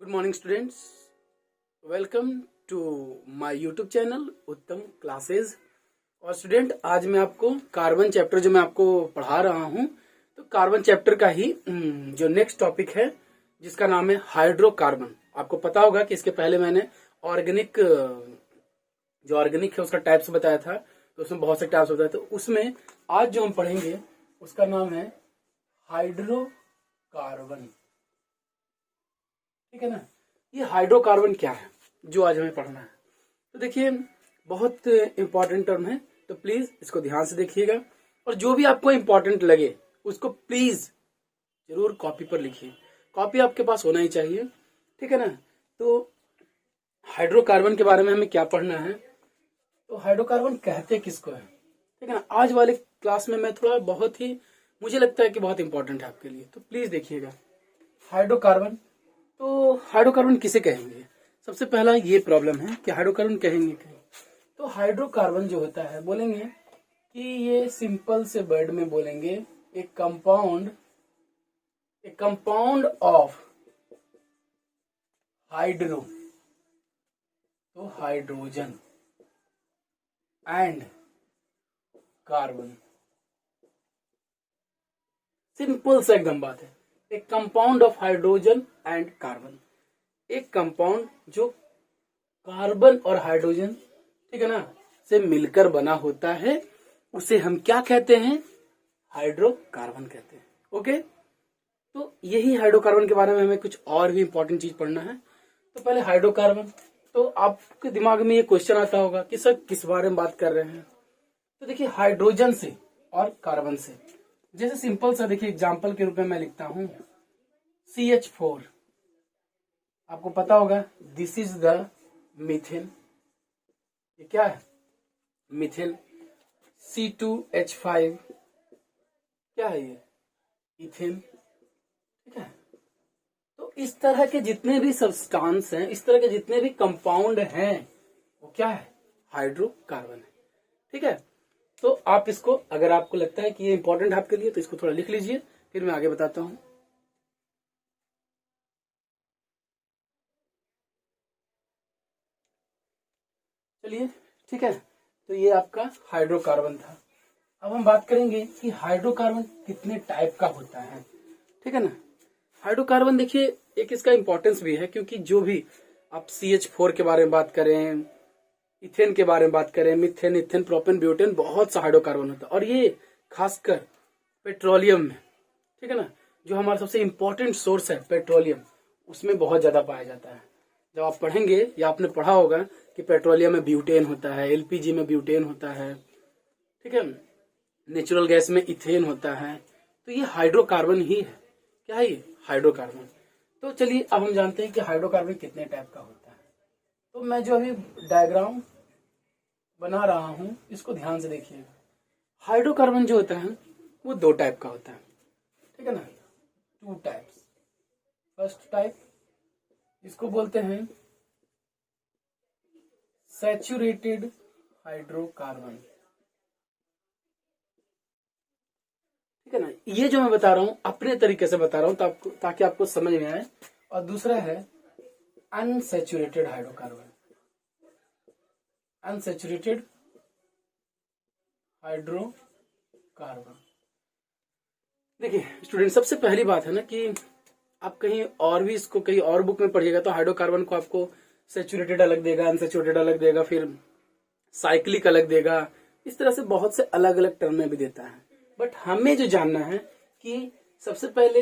Good morning students, welcome to my YouTube channel Uttam classes. और student, आज मैं आपको कार्बन चैप्टर जो मैं आपको पढ़ा रहा हूं, तो कार्बन चैप्टर का ही जो नेक्स्ट टॉपिक है जिसका नाम है हाइड्रोकार्बन। आपको पता होगा कि इसके पहले मैंने ऑर्गेनिक जो ऑर्गेनिक है उसका टाइप्स बताया था, तो उसमें बहुत से टाइप्स बताए। तो उसमें आज जो हम पढ़ेंगे उसका नाम है हाइड्रोकार्बन। ठीक है ना। ये हाइड्रोकार्बन क्या है जो आज हमें पढ़ना है, तो देखिए बहुत इंपॉर्टेंट टर्म है, तो प्लीज इसको ध्यान से देखिएगा और जो भी आपको इंपॉर्टेंट लगे उसको प्लीज जरूर कॉपी पर लिखिए। कॉपी आपके पास होना ही चाहिए, ठीक है ना। तो हाइड्रोकार्बन के बारे में हमें क्या पढ़ना है, तो हाइड्रोकार्बन कहते किसको है, ठीक है ना। आज वाले क्लास में मैं थोड़ा बहुत ही मुझे लगता है कि बहुत इंपॉर्टेंट है आपके लिए, तो प्लीज देखिएगा। हाइड्रोकार्बन, तो हाइड्रोकार्बन किसे कहेंगे। सबसे पहला ये प्रॉब्लम है कि हाइड्रोकार्बन कहेंगे क्या। तो हाइड्रोकार्बन जो होता है बोलेंगे कि ये सिंपल से वर्ड में बोलेंगे एक कंपाउंड ऑफ हाइड्रो, तो हाइड्रोजन एंड कार्बन। सिंपल से एकदम बात है, एक compound of hydrogen and carbon, एक कंपाउंड जो कार्बन और हाइड्रोजन, ठीक है ना, से मिलकर बना होता है, उसे हम क्या कहते हैं, हाइड्रोकार्बन कहते हैं। ओके, तो यही हाइड्रोकार्बन के बारे में हमें कुछ और भी इंपॉर्टेंट चीज पढ़ना है। तो पहले हाइड्रोकार्बन, तो आपके दिमाग में ये क्वेश्चन आता होगा कि सर किस बारे में बात कर रहे हैं। तो देखिए हाइड्रोजन से और कार्बन से, जैसे सिंपल सा देखिए एग्जाम्पल के रूप में मैं लिखता हूं CH4। आपको पता होगा दिस इज द मीथेन, ये क्या है, मीथेन। C2H5 क्या है, ये इथेन, ठीक है। तो इस तरह के जितने भी सब्सटेंस हैं, इस तरह के जितने भी कंपाउंड हैं, वो क्या है, हाइड्रोकार्बन है, ठीक है। तो आप इसको, अगर आपको लगता है कि ये इंपॉर्टेंट है आपके लिए, तो इसको थोड़ा लिख लीजिए, फिर मैं आगे बताता हूं। चलिए, ठीक है। तो ये आपका हाइड्रोकार्बन था। अब हम बात करेंगे कि हाइड्रोकार्बन कितने टाइप का होता है, ठीक है ना। हाइड्रोकार्बन देखिए एक इसका इंपॉर्टेंस भी है, क्योंकि जो भी आप CH4 के बारे में बात करें, इथेन के बारे में बात करें, मिथेन, इथेन, प्रोपेन, ब्यूटेन, बहुत सा हाइड्रोकार्बन होता है। और ये खासकर पेट्रोलियम में, ठीक है ना, जो हमारा सबसे इंपॉर्टेंट सोर्स है पेट्रोलियम, उसमें बहुत ज्यादा पाया जाता है। जब आप पढ़ेंगे या आपने पढ़ा होगा कि पेट्रोलियम में ब्यूटेन होता है, LPG में ब्यूटेन होता है, ठीक है, नेचुरल गैस में इथेन होता है, तो ये हाइड्रोकार्बन ही है। क्या है ये, हाइड्रोकार्बन। तो चलिए अब हम जानते हैं कि हाइड्रोकार्बन कितने टाइप का होता है। तो मैं जो अभी डायग्राम बना रहा हूं इसको ध्यान से देखिएगा। हाइड्रोकार्बन जो होता है वो दो टाइप का होता है, ठीक है ना, 2 टाइप्स। फर्स्ट टाइप इसको बोलते हैं सैचुरेटेड हाइड्रोकार्बन, ठीक है ना। ये जो मैं बता रहा हूं अपने तरीके से बता रहा हूं ताकि आपको समझ में आए। और दूसरा है अनसैचुरेटेड हाइड्रोकार्बन, अनसैचुरेटेड हाइड्रोकार्बन। देखिए स्टूडेंट, सबसे पहली बात है ना कि आप कहीं और भी इसको कहीं और बुक में पढ़िएगा तो हाइड्रोकार्बन को आपको सैचुरेटेड अलग देगा, अनसैचुरेटेड अलग देगा, फिर साइक्लिक अलग देगा, इस तरह से बहुत से अलग अलग टर्म में भी देता है। बट हमें जो जानना है कि सबसे पहले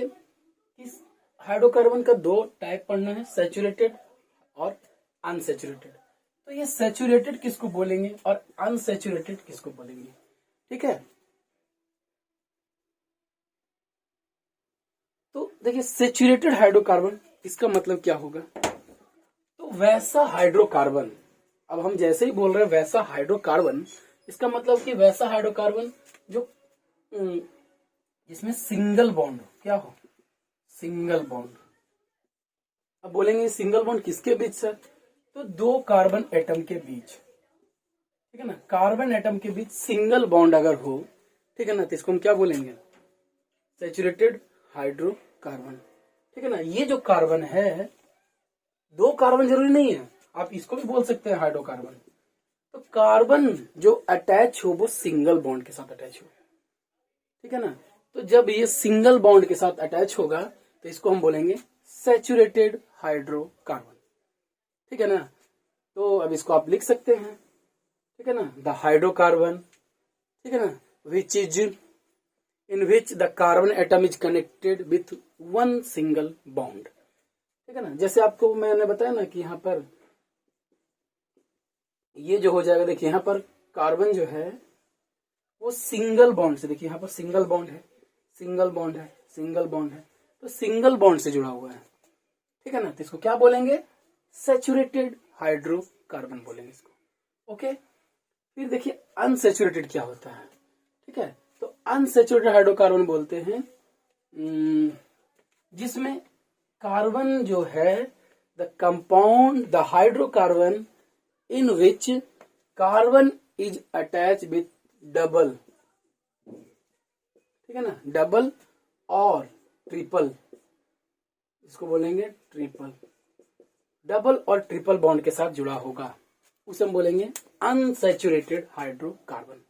इस हाइड्रोकार्बन का 2 टाइप पढ़ना है, सैचुरेटेड और अनसैचुरेटेड। तो ये सैचुरेटेड किसको बोलेंगे और अनसैचुरेटेड किसको बोलेंगे, ठीक है। तो देखिए सैचुरेटेड हाइड्रोकार्बन इसका मतलब क्या होगा, तो वैसा हाइड्रोकार्बन, अब हम जैसे ही बोल रहे हैं वैसा हाइड्रोकार्बन, इसका मतलब कि वैसा हाइड्रोकार्बन जो जिसमें सिंगल बॉन्ड हो, क्या हो, सिंगल बॉन्ड। अब बोलेंगे सिंगल बॉन्ड किसके बीच सर, तो 2 कार्बन एटम के बीच, ठीक है ना, कार्बन एटम के बीच सिंगल बॉन्ड अगर हो, ठीक है ना, तो इसको हम क्या बोलेंगे, सैचुरेटेड हाइड्रोकार्बन, ठीक है ना। ये जो कार्बन है दो कार्बन जरूरी नहीं है, आप इसको भी बोल सकते हैं हाइड्रोकार्बन। तो कार्बन जो अटैच हो वो सिंगल बॉन्ड के साथ अटैच हो, ठीक है ना। तो जब ये सिंगल बॉन्ड के साथ अटैच होगा तो इसको हम बोलेंगे सैचुरेटेड हाइड्रोकार्बन, ठीक है ना। तो अब इसको आप लिख सकते हैं, ठीक है ना, द हाइड्रोकार्बन, ठीक है ना, which is in which the carbon atom is connected with one single bond, ठीक है ना। जैसे आपको मैंने बताया ना कि यहाँ पर ये जो हो जाएगा, देखिए यहाँ पर कार्बन जो है वो सिंगल बॉन्ड से, देखिए यहाँ पर सिंगल बॉन्ड है, सिंगल बॉन्ड है, सिंगल बॉन्ड है, तो सिंगल बॉन्ड से जुड़ा हुआ है, ठीक है ना। तो इसको क्या बोलेंगे, सैचुरेटेड हाइड्रोकार्बन बोलेंगे इसको। ओके, फिर देखिए अनसैचुरेटेड क्या होता है, ठीक है। तो अनसैचुरेटेड हाइड्रोकार्बन बोलते हैं जिसमें कार्बन जो है the compound the hydrocarbon in which carbon is attach with double, ठीक है ना, डबल और ट्रिपल, इसको बोलेंगे ट्रिपल, डबल और ट्रिपल बॉन्ड के साथ जुड़ा होगा, उसे हम बोलेंगे अनसैचुरेटेड हाइड्रोकार्बन।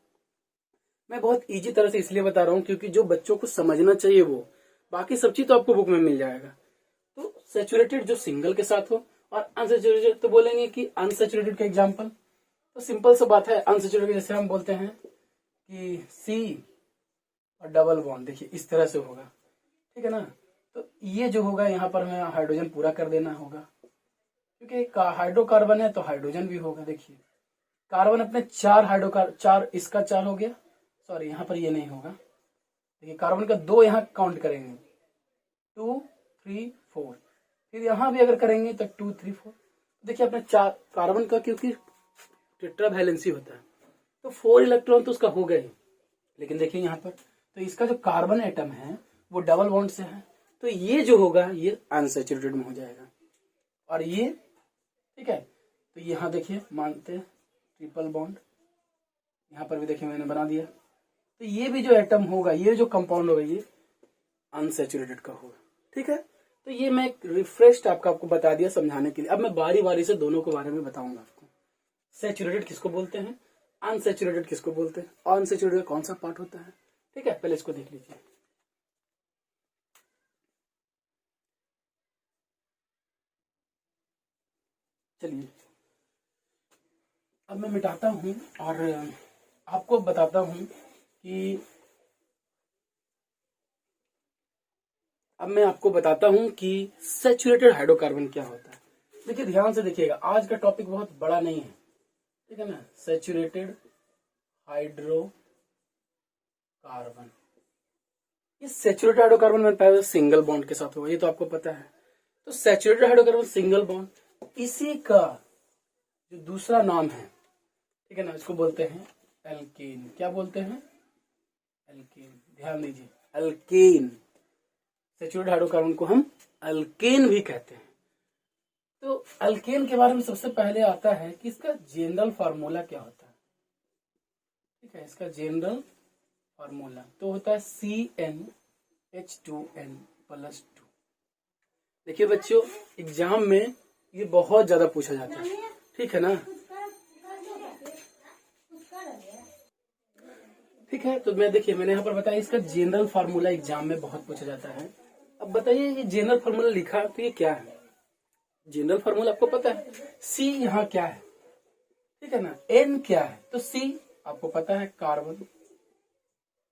मैं बहुत इजी तरह से इसलिए बता रहा हूं क्योंकि जो बच्चों को समझना चाहिए वो, बाकी सब चीज तो आपको बुक में मिल जाएगा। तो सैचुरेटेड जो सिंगल के साथ हो और अनसैचुरेटेड तो बोलेंगे कि अनसैचुरेटेड का एग्जांपल, तो सिंपल सा बात है, अनसैचुरेटेड जैसे हम बोलते हैं कि सी और डबल बॉन्ड, देखिए इस तरह से होगा, ठीक है ना। तो ये जो होगा यहाँ पर हमें हाइड्रोजन पूरा कर देना होगा, क्योंकि हाइड्रोकार्बन है तो हाइड्रोजन भी होगा। देखिए कार्बन अपने चार इसका 4 हो गया, सॉरी यहाँ पर ये नहीं होगा, देखिए कार्बन का 2 यहाँ काउंट करेंगे, 2 3 4, फिर यहाँ भी अगर करेंगे तो 2 3 4, देखिए अपने 4 कार्बन का, क्योंकि टेट्रा वैलेंसी होता है तो 4 इलेक्ट्रॉन तो उसका हो गए, लेकिन देखिए यहाँ पर तो इसका जो कार्बन एटम है वो डबल बॉन्ड से है, तो ये जो होगा ये अनसैचुरेटेड में हो जाएगा। और ये, ठीक है, तो यहाँ देखिए मानते हैं ट्रिपल बॉन्ड, यहाँ पर भी देखिए मैंने बना दिया, तो ये भी जो एटम होगा, ये जो कंपाउंड होगा ये अनसैचुरेटेड का होगा, ठीक है। तो ये मैं रिफ्रेश आपको बता दिया समझाने के लिए। अब मैं बारी बारी से दोनों के बारे में बताऊंगा आपको, सैचुरेटेड किसको बोलते हैं, अनसैचुरेटेड किसको बोलते हैं, अनसैचुरेटेड कौन सा पार्ट होता है, ठीक है। पहले इसको देख लीजिए। चलिए अब मैं मिटाता हूं और आपको बताता हूं कि अब मैं आपको बताता हूं कि सैचुरेटेड हाइड्रोकार्बन क्या होता है। देखिए ध्यान से देखिएगा, आज का टॉपिक बहुत बड़ा नहीं है, ठीक है ना। सैचुरेटेड हाइड्रोकार्बन, ये सैचुरेटेड हाइड्रोकार्बन में पहले सिंगल बॉन्ड के साथ होगा, ये तो आपको पता है। तो सैचुरेटेड हाइड्रोकार्बन सिंगल बॉन्ड, इसी का जो दूसरा नाम है, ठीक है ना, इसको बोलते हैं एल्केन। क्या बोलते हैं, एल्केन। ध्यान दीजिए, एल्केन, सैचुरेटेड हाइड्रोकार्बन को हम अल्केन भी कहते हैं। तो अल्केन के बारे में सबसे पहले आता है कि इसका जनरल फार्मूला क्या होता है, ठीक है। इसका जनरल फार्मूला तो होता है CnH2n+2। देखिए बच्चों, एग्जाम में ये बहुत ज्यादा पूछा जाता है, ठीक है ना। ठीक है, तो मैंने यहाँ पर बताया इसका जनरल फार्मूला एग्जाम में बहुत पूछा जाता है। अब बताइए ये जनरल फार्मूला लिखा तो ये क्या है, जनरल फार्मूला आपको पता है। सी यहाँ क्या है, ठीक है ना, एन क्या है, तो सी आपको पता है कार्बन,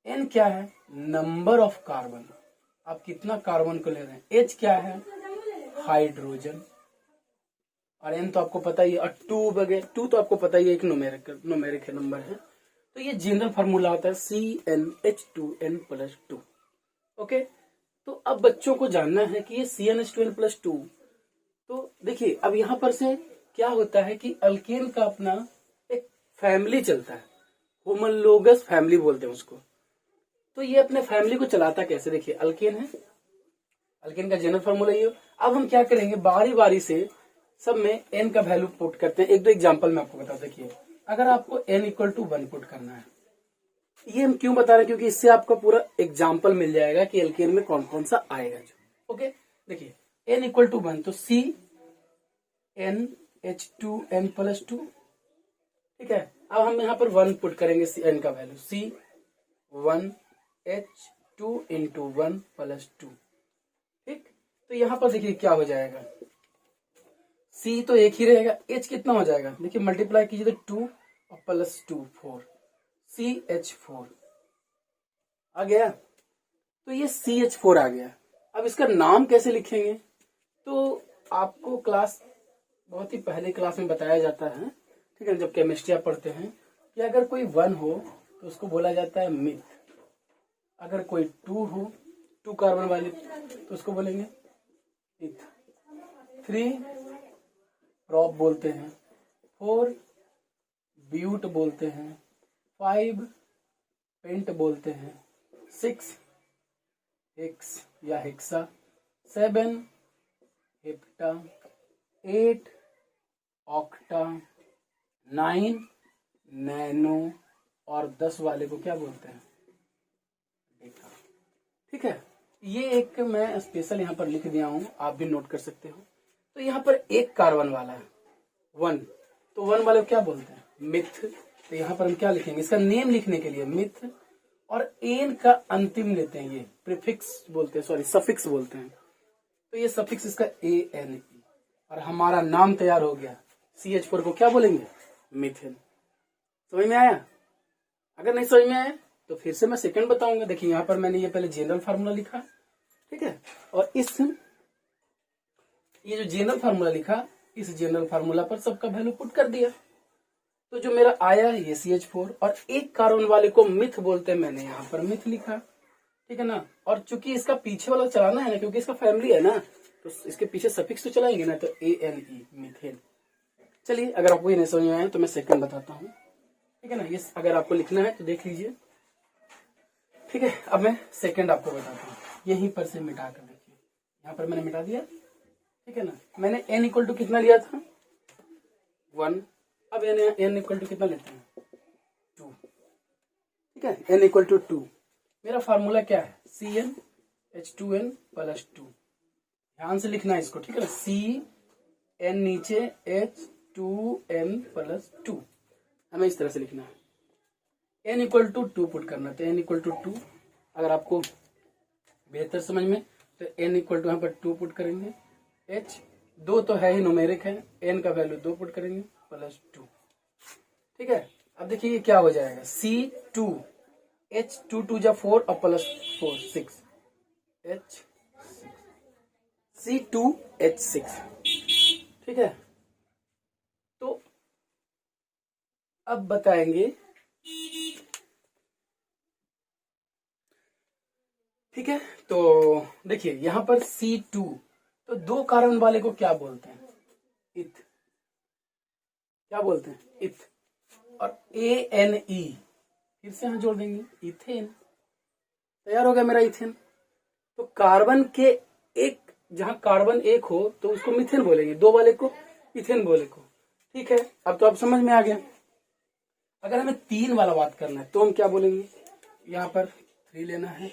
एन क्या है नंबर ऑफ कार्बन, आप कितना कार्बन को ले रहे हैं, एच क्या है हाइड्रोजन, और एन तो आपको पता ही है, और 2 वगैरह, 2 तो आपको पता ही है, एक न्यूमेरिक नंबर है। तो ये जनरल फार्मूला होता है CnH2n+2। ओके, तो अब बच्चों को जानना है कि ये CnH2n+2, तो देखिए अब यहाँ पर से क्या होता है कि अल्केन का अपना एक फैमिली चलता है, होमोलोगस फैमिली बोलते हैं उसको। तो ये अपने फैमिली को चलाता कैसे, देखिए अल्केन है, अल्केन का जनरल फार्मूला ये। अब हम क्या करेंगे, बारी बारी से सब में एन का वैल्यू पुट करते हैं। एक दो एग्जांपल मैं आपको बता, देखिए अगर आपको n = 1 पुट करना है, ये हम क्यों बता रहे हैं, क्योंकि इससे आपको पूरा एग्जांपल मिल जाएगा कि एल्केन में कौन कौन सा आएगा जो। ओके, देखिए n = 1 तो C NH2N+2। ठीक है, अब हम यहाँ पर 1 पुट करेंगे N का वैल्यू, C1H2 इंटू 1+2। ठीक, तो यहाँ पर देखिए क्या हो जाएगा, C तो एक ही रहेगा, H कितना हो जाएगा, देखिए मल्टीप्लाई कीजिए तो 2 और +2 4, CH4 आ गया। तो ये CH4 आ गया। अब इसका नाम कैसे लिखेंगे, तो आपको बहुत ही पहले क्लास में बताया जाता है, ठीक है, जब केमिस्ट्री आप पढ़ते हैं कि अगर कोई 1 हो तो उसको बोला जाता है मिथ, अगर कोई 2 हो, 2 कार्बन वाले, तो उसको बोलेंगे इथ, 3 प्रॉप बोलते हैं, 4 ब्यूट बोलते हैं, 5 पेंट बोलते हैं, 6 हेक्स या हेक्सा, 7 हेप्टा, 8 ऑक्टा, 9 नैनो, और 10 वाले को क्या बोलते हैं, डेका। ठीक है, ये एक मैं स्पेशल यहाँ पर लिख दिया हूं, आप भी नोट कर सकते हो। तो यहाँ पर एक कार्बन वाला है 1, तो 1 वाले को क्या बोलते हैं, मिथ। तो यहाँ पर हम क्या लिखेंगे, इसका नेम लिखने के लिए मिथ, और एन का अंतिम लेते हैं, ये प्रीफिक्स बोलते हैं, सॉरी सफिक्स बोलते हैं, तो ये सफिक्स इसका ANE, और हमारा नाम तैयार हो गया। CH4 को क्या बोलेंगे, मीथेन। समझ में आया? अगर नहीं समझ में आया तो फिर से मैं सेकंड बताऊंगा। देखिए यहाँ पर मैंने ये पहले जनरल फार्मूला लिखा, ठीक है, और ये जो जनरल फार्मूला लिखा, इस जनरल फार्मूला पर सबका वैल्यू पुट कर दिया, तो जो मेरा आया ये CH4, और एक कार्बन वाले को मिथ बोलते हैं, मैंने यहाँ पर मिथ लिखा, ठीक है ना। और चूंकि इसका पीछे वाला चलाना है ना, क्योंकि इसका फैमिली है ना, तो इसके पीछे सफिक्स तो चलाएंगे ना, तो ANE मीथेन। चलिए, अगर आपको ये नहीं समझ में आया तो मैं सेकंड बताता हूँ, ठीक है ना। ये अगर आपको लिखना है तो देख लीजिए, ठीक है। अब मैं सेकंड आपको बताता हूँ, यहीं पर से मिटा कर देखिए, यहाँ पर मैंने मिटा दिया, ठीक है ना। मैंने n इक्वल टू कितना लिया था, 1। अब n इक्वल टू कितना लेते हैं, 2, ठीक है, n इक्वल टू 2। मेरा फार्मूला क्या है, CnH2n+2। ध्यान से लिखना है इसको, ठीक है ना, CN नीचे H2n+2, हमें इस तरह से लिखना है। n इक्वल टू 2 पुट करना, तो n इक्वल टू 2। अगर आपको बेहतर समझ में तो n इक्वल टू यहाँ पर 2 पुट करेंगे, H 2 तो है ही, न्यूमेरिक है, n का वैल्यू 2 पुट करेंगे, +2, ठीक है। अब देखिए ये क्या हो जाएगा, C2 H2 2 जा 4 और +4 6 H6, C2H6, ठीक है। तो अब बताएंगे, ठीक है। तो देखिए यहां पर C2, तो 2 कार्बन वाले को क्या बोलते हैं, इथ, क्या बोलते हैं, इथ। और ANE फिर से यहां जोड़ देंगे, इथेन। तैयार हो गया मेरा इथेन। तो कार्बन के एक, जहां कार्बन एक हो तो उसको मिथेन बोलेंगे, 2 वाले को इथेन बोले को, ठीक है। अब तो आप समझ में आ गया। अगर हमें 3 वाला बात करना है तो हम क्या बोलेंगे, यहाँ पर 3 लेना है,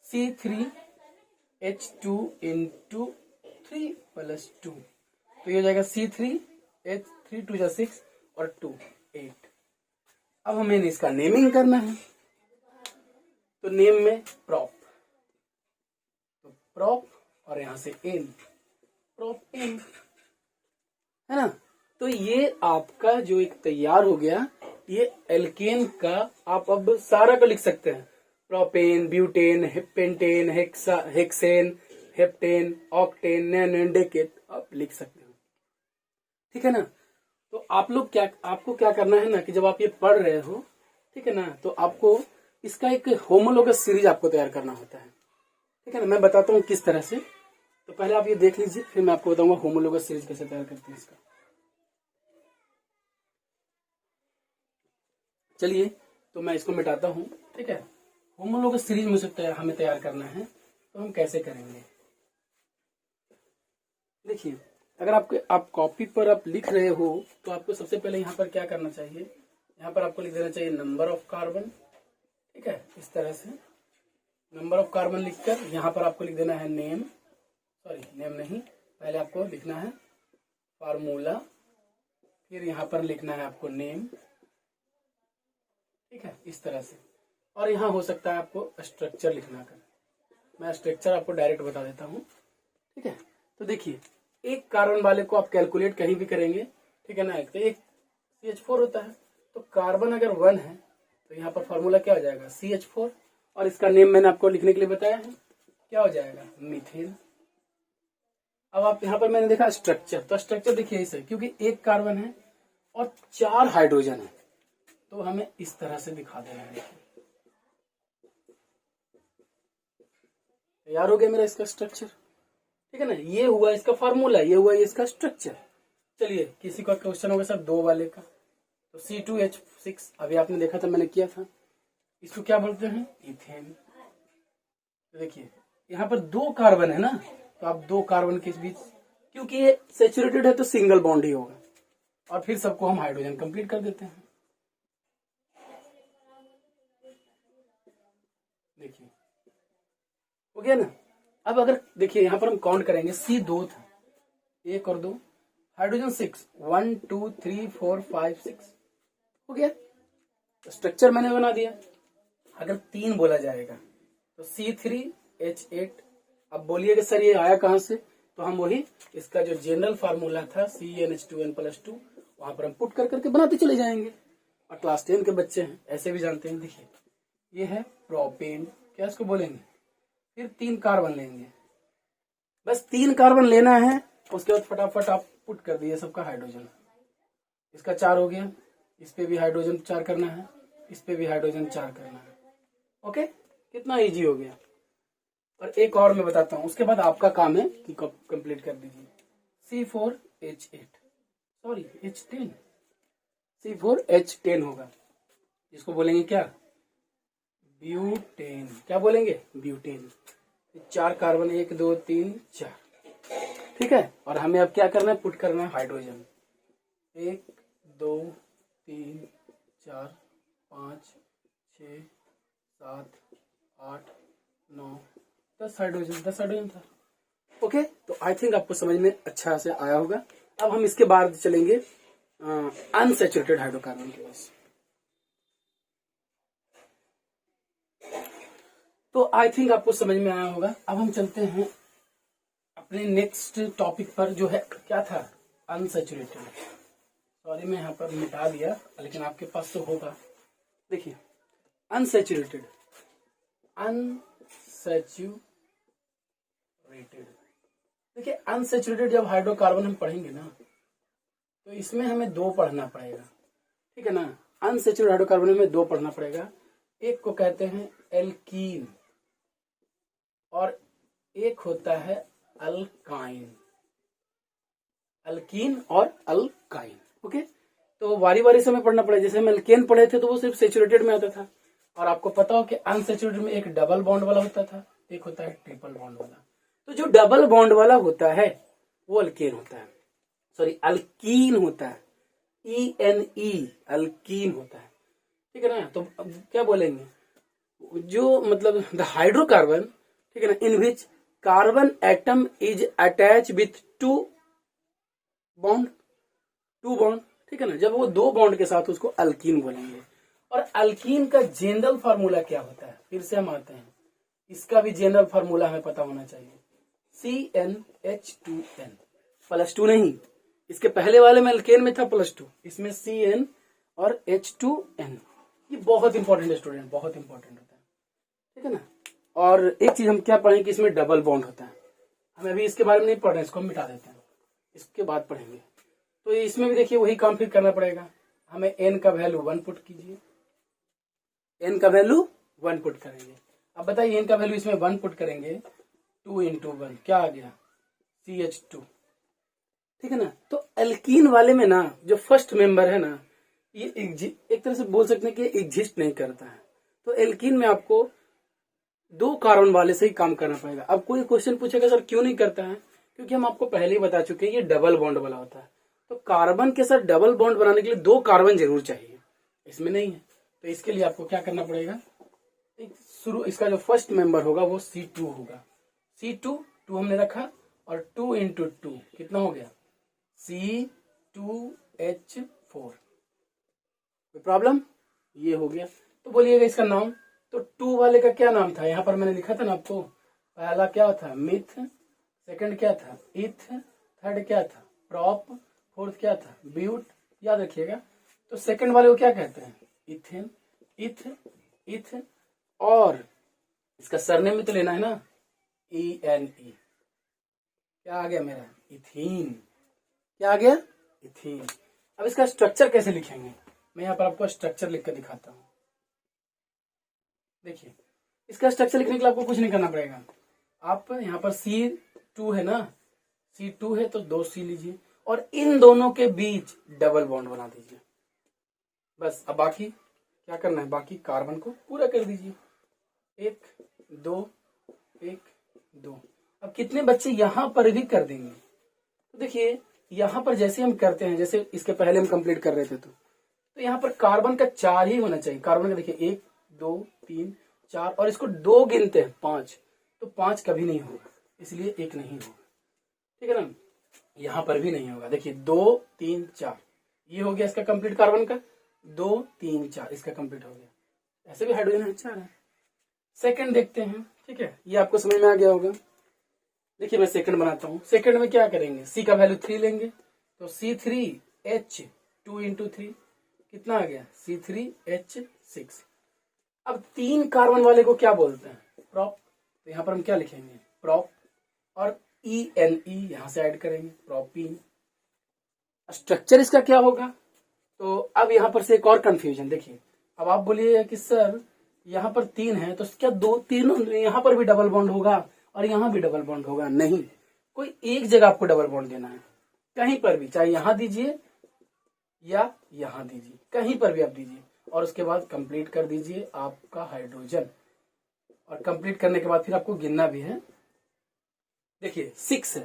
C3H2 इंटू 3+2, तो ये हो जाएगा C3H3 2 जा 6 और 2 8। अब हमें इसका नेमिंग करना है, तो नेम में प्रॉप, तो प्रॉप और यहां से एन, प्रॉप एन, है ना। तो ये आपका जो एक तैयार हो गया, ये एल्केन का आप अब सारा का लिख सकते हैं, propane, butane, pentane, hexane, heptane, octane, nonane, decane, आप लिख सकते हो, ठीक है ना। तो आपको क्या करना है ना, कि जब आप ये पढ़ रहे हो, ठीक है ना, तो आपको इसका एक होमोलोगस सीरीज आपको तैयार करना होता है, ठीक है ना। मैं बताता हूँ किस तरह से, तो पहले आप ये देख लीजिए, फिर मैं आपको बताऊंगा होमोलोगस सीरीज कैसे तैयार करते हैं इसका। चलिए, तो मैं इसको मिटाता हूँ, ठीक है। होमोलोगस सीरीज मुझे हमें तैयार करना है, तो हम कैसे करेंगे, देखिए। अगर आप कॉपी पर आप लिख रहे हो, तो आपको सबसे पहले यहाँ पर क्या करना चाहिए, यहाँ पर आपको लिख देना चाहिए नंबर ऑफ कार्बन, ठीक है, इस तरह से नंबर ऑफ कार्बन लिखकर यहाँ पर आपको लिख देना है नेम, सॉरी नेम नहीं, पहले आपको लिखना है फार्मूला, फिर यहाँ पर लिखना है आपको नेम, ठीक है, इस तरह से। और यहाँ हो सकता है आपको स्ट्रक्चर लिखना कर, मैं स्ट्रक्चर आपको डायरेक्ट बता देता हूँ, ठीक है। तो देखिए एक कार्बन वाले को आप कैलकुलेट कहीं भी करेंगे, ठीक है ना, तो एक CH4 होता है, तो कार्बन अगर 1 है तो यहाँ पर फॉर्मूला क्या हो जाएगा CH4, और इसका नेम मैंने आपको लिखने के लिए बताया है, क्या हो जाएगा मीथेन। अब आप यहाँ पर मैंने देखा स्ट्रक्चर, तो स्ट्रक्चर देखिए इसे, क्योंकि एक कार्बन है और 4 हाइड्रोजन है, तो हमें इस तरह से दिखा देना है। तैयार हो गया मेरा इसका स्ट्रक्चर, ठीक है ना, ये हुआ इसका फार्मूला, ये हुआ इसका स्ट्रक्चर। चलिए किसी का क्वेश्चन होगा सर 2 वाले का, तो C2H6 अभी आपने देखा था, मैंने किया था, इसको क्या बोलते हैं इथेन। तो देखिए यहाँ पर 2 कार्बन है ना, तो आप 2 कार्बन के बीच, क्योंकि ये सैचुरेटेड है तो सिंगल बॉन्ड ही होगा, और फिर सबको हम हाइड्रोजन कंप्लीट कर देते हैं। देखिए हो गया ना। अब अगर देखिए यहाँ पर हम काउंट करेंगे, C2 था, 1 और 2, हाइड्रोजन 6, 1 2 3 4 5 6 हो गया। तो स्ट्रक्चर मैंने बना दिया। अगर 3 बोला जाएगा तो C3H8, अब बोलिएगा सर ये आया कहां से, तो हम वही इसका जो जनरल फार्मूला था CnH2n+2 वहां पर हम पुट कर करके बनाते चले जाएंगे, और क्लास 10 के बच्चे हैं ऐसे भी जानते हैं। देखिए ये है प्रोपेन, क्या इसको बोलेंगे, फिर 3 कार्बन लेंगे, बस 3 कार्बन लेना है, उसके बाद फटाफट आप पुट कर दिए सबका हाइड्रोजन, इसका 4 हो गया, इस पे भी हाइड्रोजन 4 करना है, इस पे भी हाइड्रोजन 4 करना है। ओके, कितना इजी हो गया। और एक और मैं बताता हूं, उसके बाद आपका काम है कि कंप्लीट कर दीजिए। C4H8 सॉरी H10, C4H10 होगा, इसको बोलेंगे क्या ब्यूटेन, क्या बोलेंगे ब्यूटेन। 4 कार्बन, 1 2 3 4, ठीक है। और हमें अब क्या करना है, पुट करना है हाइड्रोजन, 1 2 3 4 5 6 7 8 9 10 हाइड्रोजन, 10 हाइड्रोजन था। ओके, तो आई थिंक आपको समझ में अच्छा से आया होगा। अब हम इसके बाद चलेंगे अनसैचुरेटेड हाइड्रोकार्बन के पास। तो आई थिंक आपको समझ में आया होगा। अब हम चलते हैं अपने नेक्स्ट टॉपिक पर, जो है क्या था अनसैचुरेटेड। सॉरी मैं यहाँ पर मिटा दिया, लेकिन आपके पास तो होगा। देखिए अनसैचुरेटेड, देखिए अनसैचुरेटेड जब हाइड्रोकार्बन हम पढ़ेंगे ना, तो इसमें हमें 2 पढ़ना पड़ेगा, ठीक है ना। अनसैचुरेटेड हाइड्रोकार्बन में 2 पढ़ना पड़ेगा, एक को कहते हैं एल्कीन और एक होता है अल्काइन, अल्कीन और अल्काइन। ओके, तो वारी वारी से हमें पढ़ना पड़ेगा। जैसे हम एल्केन पढ़े थे तो वो सिर्फ सैचुरेटेड में आता था, और आपको पता हो कि अनसैचुरेटेड में एक डबल बॉन्ड वाला होता था, एक होता है ट्रिपल बॉन्ड वाला। तो जो डबल बॉन्ड वाला होता है वो अल्केन होता है, सॉरी अल्कीन होता है, ENE अल्कीन होता है, ठीक है ना। तो क्या बोलेंगे, जो मतलब द हाइड्रोकार्बन, ठीक है ना, in which carbon atom is attach with 2 bond, ठीक है ना। जब वो 2 बॉन्ड के साथ, उसको अल्कीन बोलेंगे। और अल्कीन का जनरल फार्मूला क्या होता है, फिर से हम आते हैं, इसका भी जनरल फार्मूला हमें पता होना चाहिए, CnH2n +2 नहीं, इसके पहले वाले में अल्केन में था +2, इसमें CN और H2n। ये बहुत इंपॉर्टेंट है स्टूडेंट, बहुत इंपॉर्टेंट होता है, ठीक है ना। और एक चीज हम क्या पढ़ेंगे कि इसमें डबल बॉन्ड होता है, हम अभी इसके बारे में नहीं पढ़ रहे हैं, इसको हम मिटा देते हैं, इसके बाद पढ़ेंगे। तो इसमें भी देखिए वही काम फिर करना पड़ेगा, हमें n का वैल्यू 1 पुट कीजिए, n का वैल्यू 1 पुट करेंगे। अब बताइए n का वैल्यू इसमें 1 पुट करेंगे, 2 × 1 क्या आ गया CH2, ठीक है ना। तो एल्कीन वाले में ना जो फर्स्ट मेंबर है ना, ये एक तरह से बोल सकते हैं कि एग्जिस्ट नहीं करता है। तो एल्कीन में आपको 2 कार्बन वाले से ही काम करना पड़ेगा। अब कोई क्वेश्चन पूछेगा सर क्यों नहीं करता है, क्योंकि हम आपको पहले ही बता चुके हैं ये डबल बॉन्ड वाला होता है। तो कार्बन के साथ डबल बॉन्ड बनाने के लिए 2 कार्बन जरूर चाहिए, इसमें नहीं है। तो इसके लिए आपको क्या करना पड़ेगा, शुरू इसका जो फर्स्ट मेंबर होगा वो C2 होगा, C2 2 हमने रखा, और 2 × 2 कितना हो गया C2H4। कोई प्रॉब्लम? ये हो गया। तो बोलिएगा इसका नाम। तो 2 वाले का क्या नाम था? यहाँ पर मैंने लिखा था ना आपको, पहला क्या था? मिथ, सेकंड क्या था? इथ, थर्ड क्या था? प्रॉप, फोर्थ क्या था? ब्यूट। याद रखिएगा। तो सेकंड वाले को क्या कहते हैं? इथेन, इथ, इथ। और इसका सरनेम में तो लेना है ना, ENE। क्या आ गया मेरा? इथीन। क्या आ गया? इथीन। अब इसका स्ट्रक्चर कैसे लिखेंगे? मैं यहाँ पर आपको स्ट्रक्चर लिख कर दिखाता हूँ। देखिए, इसका स्ट्रक्चर लिखने के लिए आपको कुछ नहीं करना पड़ेगा। आप यहाँ पर C2 है ना, C2 है तो 2 C लीजिए और इन दोनों के बीच डबल बॉन्ड बना दीजिए। बस अब बाकी क्या करना है? बाकी कार्बन को पूरा कर दीजिए। 1 2 1 2। अब कितने बच्चे यहाँ पर भी कर देंगे? तो देखिए, यहाँ पर जैसे हम करते हैं, जैसे इसके पहले हम कंप्लीट कर रहे थे, तो यहाँ पर कार्बन का 4 ही होना चाहिए। कार्बन का देखिए 1 2 3 4 और इसको 2 गिनते हैं 5, तो 5 कभी नहीं होगा, इसलिए 1 नहीं होगा। ठीक है ना? यहाँ पर भी नहीं होगा। देखिए 2 3 4 ये हो गया इसका कंप्लीट कार्बन का। 2 3 4 इसका कंप्लीट हो गया। ऐसे भी हाइड्रोजन अच्छा है। सेकंड देखते हैं। ठीक है, ये आपको समझ में आ गया होगा। देखिए मैं सेकंड बनाता हूँ। सेकंड में क्या करेंगे? C का वैल्यू 3 लेंगे, तो C3H2 इंटू 3 कितना आ गया? C3H6। अब 3 कार्बन वाले को क्या बोलते हैं? प्रॉप। तो यहाँ पर हम क्या लिखेंगे? प्रॉप और ENE यहां से ऐड करेंगे, प्रोपीन। स्ट्रक्चर इसका क्या होगा? तो अब यहां पर से एक और कंफ्यूजन। देखिए, अब आप बोलिए कि सर यहाँ पर 3 है तो क्या 2 तीनों यहाँ पर भी डबल बॉन्ड होगा और यहाँ भी डबल बॉन्ड होगा? नहीं, कोई एक जगह आपको डबल बॉन्ड देना है, कहीं पर भी, चाहे यहां दीजिए या यहां दीजिए, कहीं पर भी आप दीजिए और उसके बाद कंप्लीट कर दीजिए आपका हाइड्रोजन। और कंप्लीट करने के बाद फिर आपको गिनना भी है। देखिए 6 है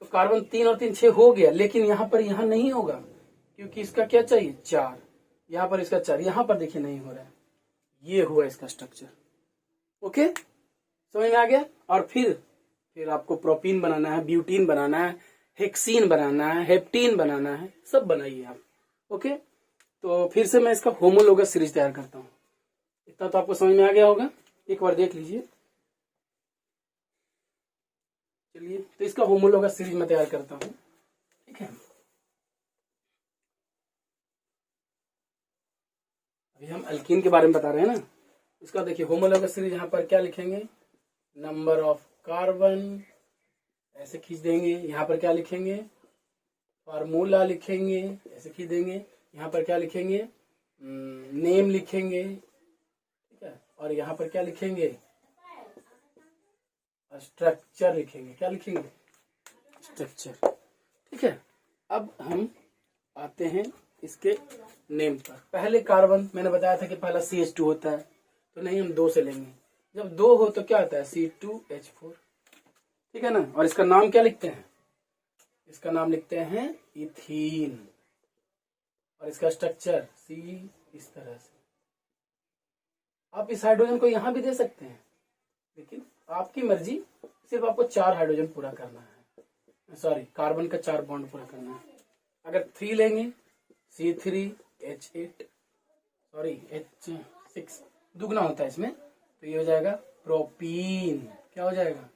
तो कार्बन 3 और 3 6 हो गया, लेकिन यहाँ पर यहाँ नहीं होगा क्योंकि इसका क्या चाहिए? 4। यहाँ पर इसका 4, यहाँ पर देखिए नहीं हो रहा है। ये हुआ इसका स्ट्रक्चर। ओके, समझ में आ गया? और फिर आपको प्रोपीन बनाना है, ब्यूटीन बनाना है, हेक्सीन बनाना है, हेप्टीन बनाना है, सब बनाइए आप। ओके, तो फिर से मैं इसका होमोलोगस सीरीज तैयार करता हूँ। इतना तो आपको समझ में आ गया होगा, एक बार देख लीजिए। चलिए, तो इसका होमोलोगस सीरीज मैं तैयार करता हूँ। ठीक है, अभी हम अल्कीन के बारे में बता रहे हैं ना। इसका देखिए होमोलोगस सीरीज, यहाँ पर क्या लिखेंगे? नंबर ऑफ कार्बन ऐसे खींच देंगे। यहाँ पर क्या लिखेंगे? फार्मूला लिखेंगे, ऐसे खींच देंगे। यहाँ पर क्या लिखेंगे? नेम लिखेंगे। ठीक है, और यहाँ पर क्या लिखेंगे? स्ट्रक्चर लिखेंगे। क्या लिखेंगे? स्ट्रक्चर। ठीक है, अब हम आते हैं इसके नेम पर। पहले कार्बन मैंने बताया था कि पहला CH2 होता है, तो नहीं, हम 2 से लेंगे। जब 2 हो तो क्या होता है? C2H4। ठीक है ना? और इसका नाम क्या लिखते हैं? इसका नाम लिखते हैं इथीन। और इसका स्ट्रक्चर C इस तरह से। आप इस हाइड्रोजन को यहां भी दे सकते हैं, लेकिन आपकी मर्जी। सिर्फ आपको 4 हाइड्रोजन पूरा करना है, सॉरी कार्बन का 4 बॉन्ड पूरा करना है। अगर 3 लेंगे C3H8, सॉरी H6 दुगना होता है इसमें, तो ये हो जाएगा प्रोपीन। क्या हो जाएगा?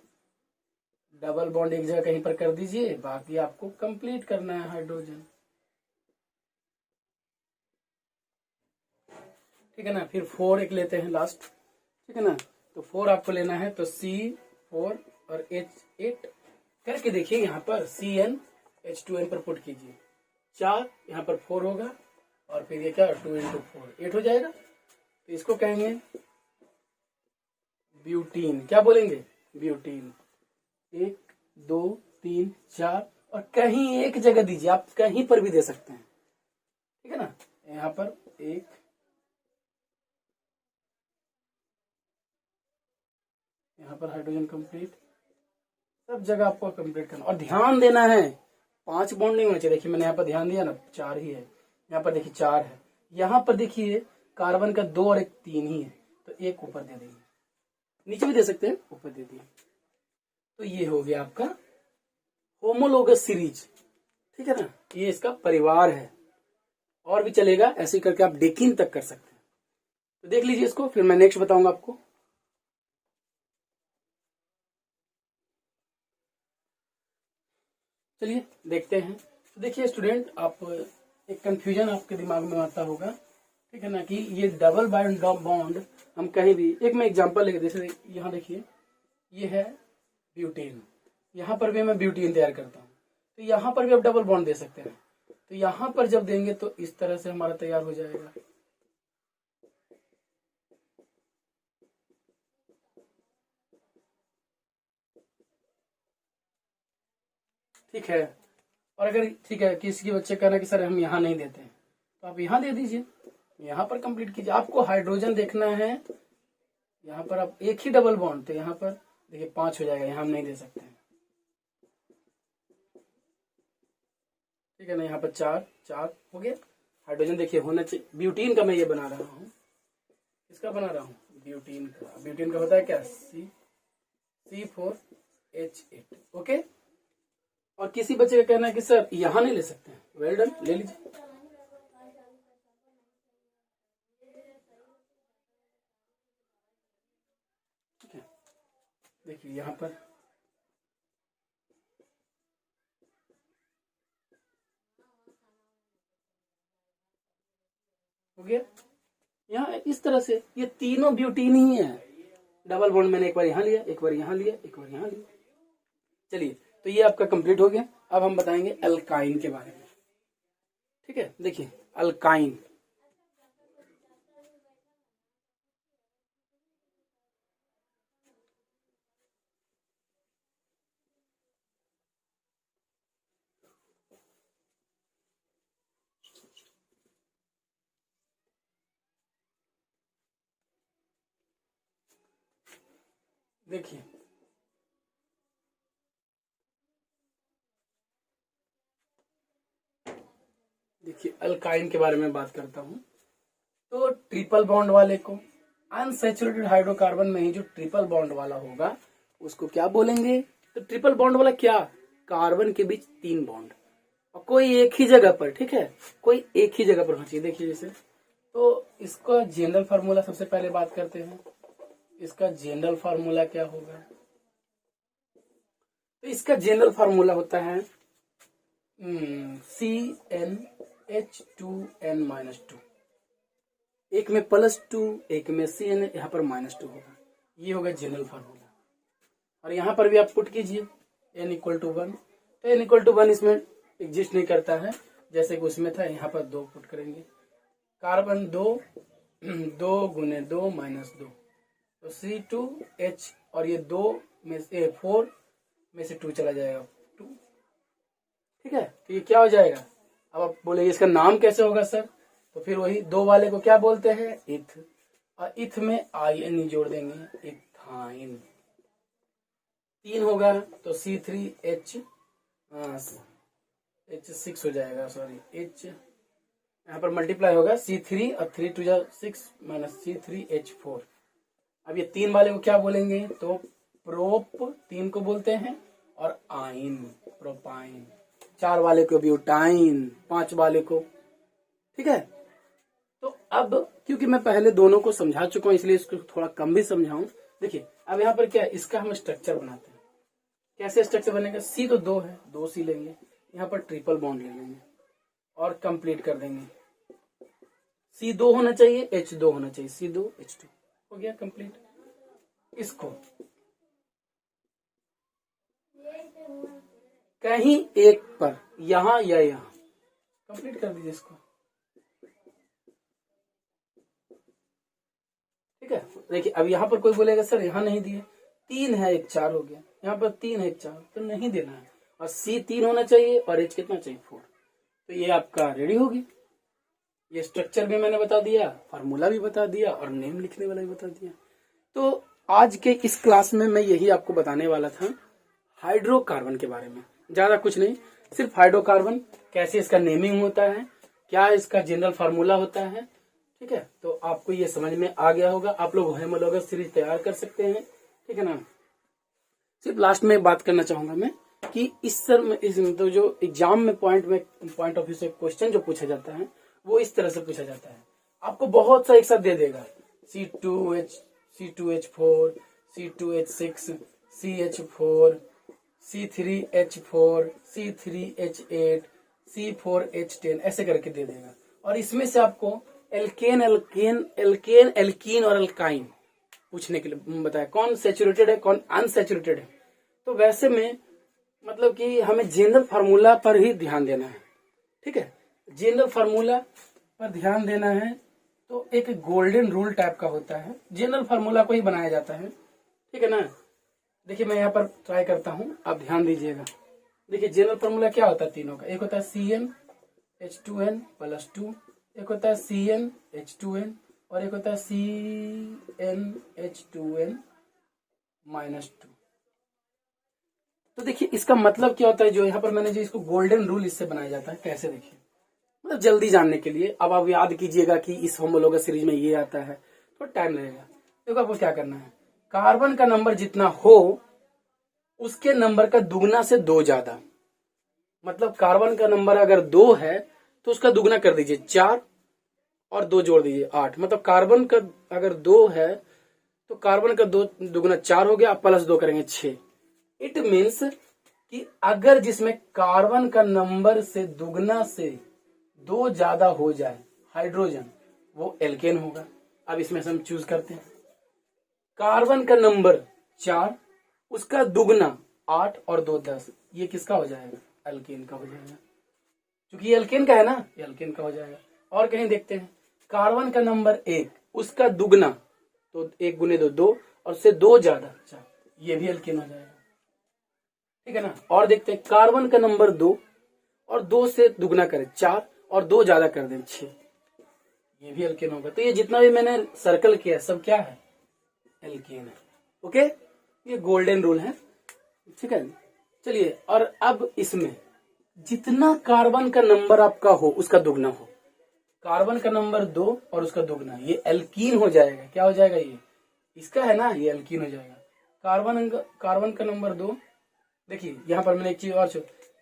डबल बॉन्ड एक जगह कहीं पर कर दीजिए, बाकी आपको कंप्लीट करना है हाइड्रोजन। ठीक है ना? फिर 4 एक लेते हैं लास्ट। ठीक है ना? तो 4 आपको लेना है, तो C4 और H8 करके देखिए। यहाँ पर CnH2n पर पुट कीजिए। 4 यहाँ पर 4 होगा और फिर ये क्या? 2 इंटू 4 8 हो जाएगा। तो इसको कहेंगे ब्यूटीन। क्या बोलेंगे? ब्यूटीन। 1 2 3 4 और कहीं एक जगह दीजिए, आप कहीं पर भी दे सकते हैं। ठीक है ना? यहाँ पर 1, यहाँ पर हाइड्रोजन कंप्लीट, सब जगह आपको कंप्लीट करना। और ध्यान देना है 5 बॉन्ड नहीं होना चाहिए। देखिए मैंने यहाँ पर ध्यान दिया ना, 4 ही है। यहाँ पर देखिए 4 है, यहाँ पर देखिए कार्बन का 2 और 1 3 ही है, तो 1 ऊपर दे देंगे। नीचे भी दे सकते हैं, ऊपर दे दिए। तो ये हो गया आपका होमोलोगस सीरीज। ठीक है ना, ये इसका परिवार है। और भी चलेगा, ऐसे करके आप डेकिन तक कर सकते हैं। तो देख लीजिए इसको, फिर मैं नेक्स्ट बताऊंगा आपको। चलिए देखते हैं। तो देखिए स्टूडेंट, आप एक कंफ्यूजन आपके दिमाग में आता होगा, ठीक है ना, कि ये डबल बॉन्ड हम कहीं भी, एक मैं एग्जांपल लेके, जैसे यहाँ देखिए ये है ब्यूटेन, यहाँ पर भी मैं ब्यूटेन तैयार करता हूँ, तो यहाँ पर भी आप डबल बॉन्ड दे सकते हैं। तो यहाँ पर जब देंगे तो इस तरह से हमारा तैयार हो जाएगा। ठीक है। और अगर ठीक है किसी के बच्चे कहना कि सर हम यहाँ नहीं देते हैं, तो आप यहाँ दे दीजिए, यहाँ पर कंप्लीट कीजिए। आपको हाइड्रोजन देखना है, यहाँ पर आप एक ही डबल बॉन्ड, तो यहाँ पर देखिए 5 हो जाएगा, यहाँ हम नहीं दे सकते हैं। ठीक है ना, यहाँ पर 4 हो गया। हाइड्रोजन देखिए होना चाहिए, ब्यूटीन का मैं ये बना रहा हूँ, किसका बना रहा हूँ, ब्यूटीन का। ब्यूटीन का होता है क्या, C4H8। ओके। और किसी बच्चे का कहना है कि सर यहाँ नहीं ले सकते हैं, वेल डन, ले लीजिए। ठीक है, देखिए यहाँ पर हो गया। यहाँ इस तरह से ये तीनों ब्यूटीन ही है। डबल बॉन्ड मैंने एक बार यहाँ लिया, एक बार यहाँ लिया, एक बार यहाँ लिया। चलिए, तो ये आपका कंप्लीट हो गया। अब हम बताएंगे अल्काइन के बारे में। ठीक है, देखिए अल्काइन, देखिए अल्काइन के बारे में बात करता हूं। तो ट्रिपल बॉन्ड वाले को, अनसैचुरेटेड हाइड्रोकार्बन में ही जो ट्रिपल बॉन्ड वाला होगा उसको क्या बोलेंगे, तो ट्रिपल बॉन्ड वाला क्या, कार्बन के बीच 3 बॉन्ड और कोई एक ही जगह पर। ठीक है, कोई एक ही जगह पर होना चाहिए। देखिए जैसे, तो इसका जनरल फार्मूला सबसे पहले बात करते हैं। इसका जनरल फार्मूला क्या होगा, तो इसका जनरल फार्मूला होता है CnH2n-2। एक में +2, एक में Cn, यहाँ पर -2 होगा। ये होगा जनरल फार्मूला। और यहाँ पर भी आप पुट कीजिए n = 1, तो n = 1 इसमें एग्जिस्ट नहीं करता है, जैसे कि उसमें था। यहाँ पर 2 पुट करेंगे, कार्बन 2 × 2 -2, तो C2H, और ये 2 में से 4 में से 2 चला जाएगा, 2। ठीक है, तो ये क्या हो जाएगा। अब आप बोलेंगे इसका नाम कैसे होगा सर, तो फिर वही 2 वाले को क्या बोलते हैं, इथ, और इथ में IN जोड़ देंगे, इथाइन। 3 होगा तो C3H6 हो जाएगा, सॉरी H यहाँ पर मल्टीप्लाई होगा, C3 और 3 × 2 = 6 -C3H4। अब ये 3 वाले को क्या बोलेंगे, तो प्रोप 3 को बोलते हैं, और आइन प्रोपाइन। 4 वाले को ब्यूटाइन, 5 वाले को। ठीक है, तो अब क्योंकि मैं पहले दोनों को समझा चुका हूं, इसलिए इसको थोड़ा कम भी समझाऊं। देखिए अब यहाँ पर क्या है, इसका हम स्ट्रक्चर बनाते हैं। कैसे स्ट्रक्चर बनेगा, C तो 2 है, 2 C लेंगे, यहाँ पर ट्रिपल बॉन्ड ले लेंगे और कंप्लीट कर देंगे। C2 होना चाहिए, H2 होना चाहिए, C2 H2 हो गया कंप्लीट। इसको कहीं एक पर, यहां या यहां, कंप्लीट कर दीजिए इसको। ठीक है, देखिए अब यहाँ पर कोई बोलेगा सर यहाँ नहीं दिए, 3 है 1 4 हो गया, यहाँ पर 3 है 1 4, तो नहीं देना है। और C 3 होना चाहिए और H कितना चाहिए, 4। तो ये आपका रेडी हो गया। ये स्ट्रक्चर भी मैंने बता दिया, फार्मूला भी बता दिया, और नेम लिखने वाला भी बता दिया। तो आज के इस क्लास में मैं यही आपको बताने वाला था, हाइड्रोकार्बन के बारे में। ज्यादा कुछ नहीं, सिर्फ हाइड्रोकार्बन कैसे इसका नेमिंग होता है, क्या इसका जनरल फार्मूला होता है। ठीक है, तो आपको ये समझ में आ गया होगा। आप लोग होमोलॉगस सीरीज तैयार कर सकते हैं। ठीक है ना। सिर्फ लास्ट में बात करना चाहूंगा मैं कि इस सर में तो जो एग्जाम में पॉइंट ऑफ व्यू से क्वेश्चन जो पूछा जाता है वो इस तरह से पूछा जाता है। आपको बहुत सा एक साथ दे देगा, C2H4, C2H6, CH4, C3H4, C3H8, C4H10 ऐसे करके दे देगा। और इसमें से आपको एल्केन और अल्काइन पूछने के लिए बताया, कौन सैचुरेटेड है कौन अनसैचुरेटेड है। तो वैसे में मतलब कि हमें जनरल फार्मूला पर ही ध्यान देना है, ठीक है, जनरल फार्मूला पर ध्यान देना है। तो एक गोल्डन रूल टाइप का होता है, जनरल फार्मूला को ही बनाया जाता है, ठीक है ना। देखिए मैं यहाँ पर ट्राई करता हूँ, आप ध्यान दीजिएगा। देखिए जनरल फार्मूला क्या होता है तीनों का, एक होता है CnH2n+2, एक होता है CnH2n और एक होता है CnH2n-2। तो देखिए इसका मतलब क्या होता है, जो यहाँ पर मैंने जो इसको गोल्डन रूल इससे बनाया जाता है, कैसे देखिए, मतलब जल्दी जानने के लिए। अब आप याद कीजिएगा कि इस होमोलोगस सीरीज में ये आता है, तो टाइम लगेगा। देखो आपको क्या करना है, कार्बन का नंबर जितना हो उसके नंबर का दुगना से 2 ज्यादा। मतलब कार्बन का नंबर अगर 2 है तो उसका दुगना कर दीजिए 4 और 2 जोड़ दीजिए 8। मतलब कार्बन का अगर 2 है तो कार्बन का 2 दुगना 4 हो गया, +2 करेंगे 6। इट मीन्स कि अगर जिसमें कार्बन का नंबर से दुगना से 2 ज्यादा हो जाए हाइड्रोजन, वो एल्केन होगा। अब इसमें से हम चूज करते हैं, कार्बन का नंबर 4, उसका दुगना 8 और 2 10, ये किसका हो जाएगा, एल्केन का हो जाएगा। क्योंकि ये एल्केन का है ना, ये एल्केन का हो जाएगा। और कहीं देखते हैं, कार्बन का नंबर 1, उसका दुगना तो 1 गुने 2 2 और उससे 2 ज्यादा 4, ये भी एल्केन हो जाएगा, ठीक है ना। और देखते हैं, कार्बन का नंबर 2 और 2 से दुगना करें 4 और 2 ज्यादा कर दें 6, ये भी एल्केन होगा। तो ये जितना भी मैंने सर्कल किया सब क्या है, एल्केन है। ओके, ये गोल्डन रूल है, ठीक है। चलिए, और अब इसमें जितना कार्बन का नंबर आपका हो उसका दुगना हो, कार्बन का नंबर 2 और उसका दुगना, ये एल्कीन हो जाएगा। क्या हो जाएगा, ये इसका है ना, ये एल्कीन हो जाएगा। कार्बन का नंबर 2, देखिए यहाँ पर मैंने एक चीज और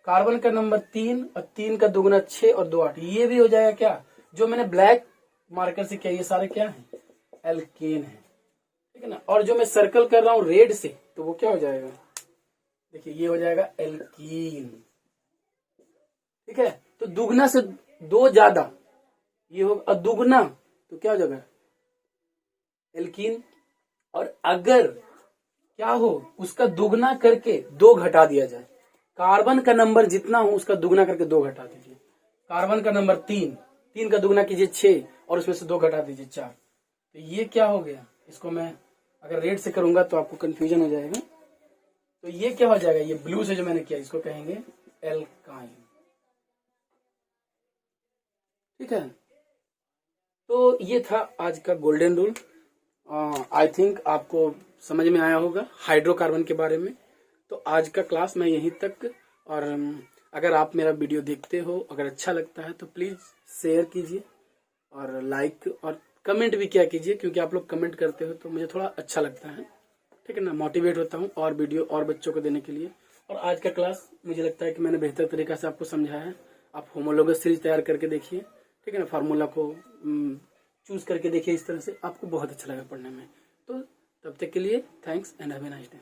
कार्बन का नंबर 3 और 3 का दुगना 6 और 2 8, ये भी हो जाएगा क्या, जो मैंने ब्लैक मार्कर से किया, ये सारे क्या है, एल्केन है, ठीक है ना। और जो मैं सर्कल कर रहा हूं रेड से, तो वो क्या हो जाएगा, देखिए ये हो जाएगा एल्कीन, ठीक है। तो दुगना से 2 ज्यादा ये होगा, और दुगना तो क्या हो जाएगा, एल्कीन। और अगर क्या हो, उसका दुगना करके 2 घटा दिया जाए, कार्बन का नंबर जितना हो उसका दुगना करके 2 घटा दीजिए। कार्बन का नंबर 3 का दुगना कीजिए 6 और उसमें से 2 घटा दीजिए 4, तो ये क्या हो गया। इसको मैं अगर रेड से करूंगा तो आपको कंफ्यूजन हो जाएगा। तो ये क्या हो जाएगा, ये ब्लू से जो मैंने किया इसको कहेंगे एल्काइन, ठीक है। तो ये था आज का गोल्डन रूल। आई थिंक आपको समझ में आया होगा हाइड्रोकार्बन के बारे में। तो आज का क्लास मैं यहीं तक, और अगर आप मेरा वीडियो देखते हो, अगर अच्छा लगता है तो प्लीज शेयर कीजिए और लाइक और कमेंट भी किया कीजिए, क्योंकि आप लोग कमेंट करते हो तो मुझे थोड़ा अच्छा लगता है, ठीक है ना, मोटिवेट होता हूँ और वीडियो और बच्चों को देने के लिए। और आज का क्लास मुझे लगता है कि मैंने बेहतर तरीका से आपको समझाया है। आप होमोलोगस सीरीज तैयार करके देखिए, ठीक है ना, फार्मूला को चूज करके देखिए, इस तरह से आपको बहुत अच्छा लगेगा पढ़ने में। तो तब तक के लिए thanks and have a nice day.